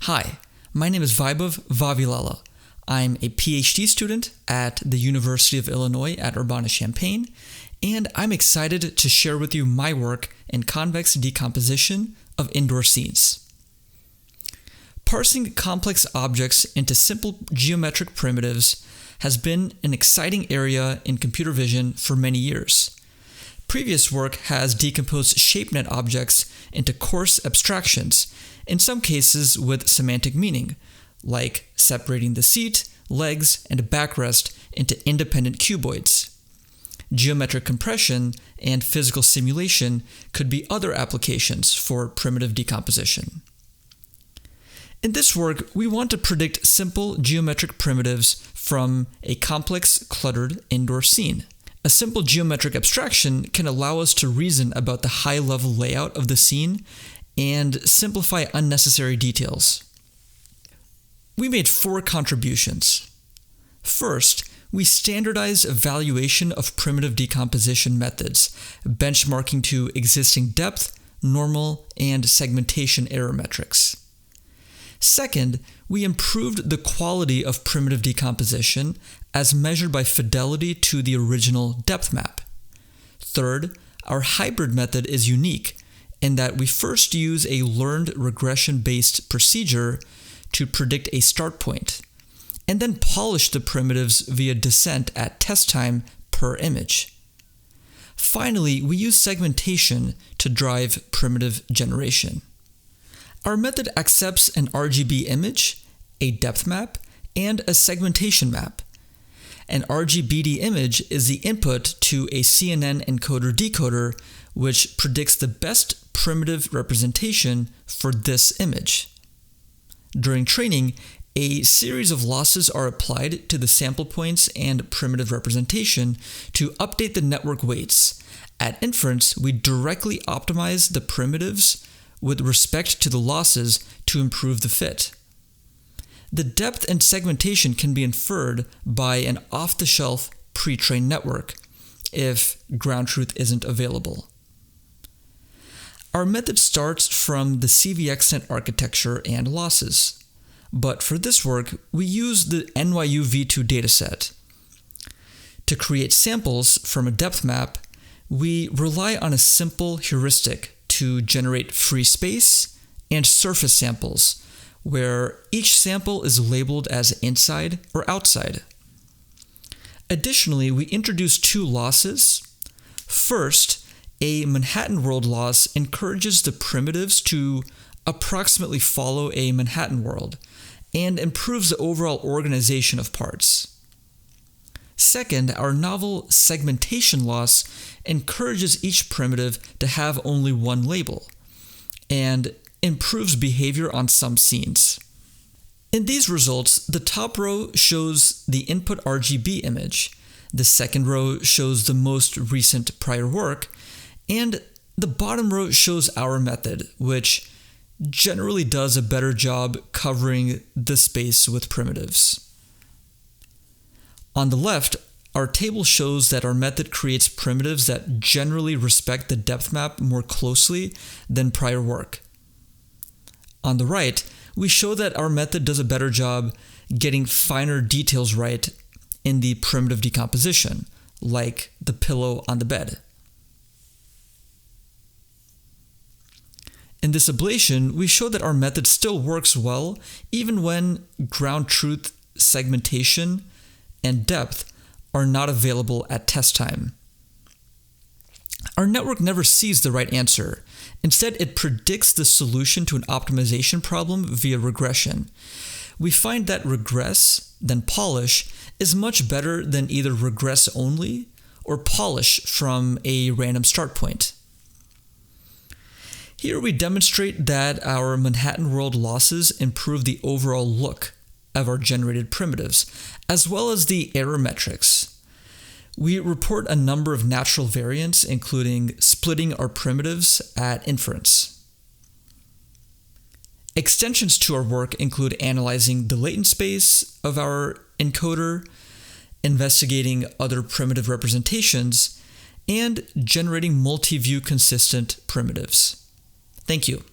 Hi, my name is Vaibhav Vavilala. I'm a PhD student at the University of Illinois at Urbana-Champaign, and I'm excited to share with you my work in convex decomposition of indoor scenes. Parsing complex objects into simple geometric primitives has been an exciting area in computer vision for many years. Previous work has decomposed ShapeNet objects into coarse abstractions, in some cases with semantic meaning, like separating the seat, legs, and a backrest into independent cuboids. Geometric compression and physical simulation could be other applications for primitive decomposition. In this work, we want to predict simple geometric primitives from a complex, cluttered indoor scene. A simple geometric abstraction can allow us to reason about the high-level layout of the scene and simplify unnecessary details. We made 4 contributions. First, we standardized evaluation of primitive decomposition methods, benchmarking to existing depth, normal, and segmentation error metrics. Second, we improved the quality of primitive decomposition as measured by fidelity to the original depth map. Third, our hybrid method is unique in that we first use a learned regression-based procedure to predict a start point, and then polish the primitives via descent at test time per image. Finally, we use segmentation to drive primitive generation. Our method accepts an RGB image, a depth map, and a segmentation map. An RGBD image is the input to a CNN encoder-decoder, which predicts the best primitive representation for this image. During training, a series of losses are applied to the sample points and primitive representation to update the network weights. At inference, we directly optimize the primitives with respect to the losses to improve the fit. The depth and segmentation can be inferred by an off-the-shelf pre-trained network if ground truth isn't available. Our method starts from the CVXNet architecture and losses, but for this work, we use the NYU V2 dataset. To create samples from a depth map, we rely on a simple heuristic to generate free space and surface samples, where each sample is labeled as inside or outside. Additionally, we introduce 2 losses. First, a Manhattan world loss encourages the primitives to approximately follow a Manhattan world and improves the overall organization of parts. Second, our novel segmentation loss encourages each primitive to have only one label and improves behavior on some scenes. In these results, the top row shows the input RGB image, the second row shows the most recent prior work, and the bottom row shows our method, which generally does a better job covering the space with primitives. On the left, our table shows that our method creates primitives that generally respect the depth map more closely than prior work. On the right, we show that our method does a better job getting finer details right in the primitive decomposition, like the pillow on the bed. In this ablation, we show that our method still works well even when ground truth, segmentation, and depth are not available at test time. Our network never sees the right answer. Instead, it predicts the solution to an optimization problem via regression. We find that regress, then polish, is much better than either regress only or polish from a random start point. Here we demonstrate that our Manhattan world losses improve the overall look of our generated primitives, as well as the error metrics. We report a number of natural variants, including splitting our primitives at inference. Extensions to our work include analyzing the latent space of our encoder, investigating other primitive representations, and generating multi-view consistent primitives. Thank you.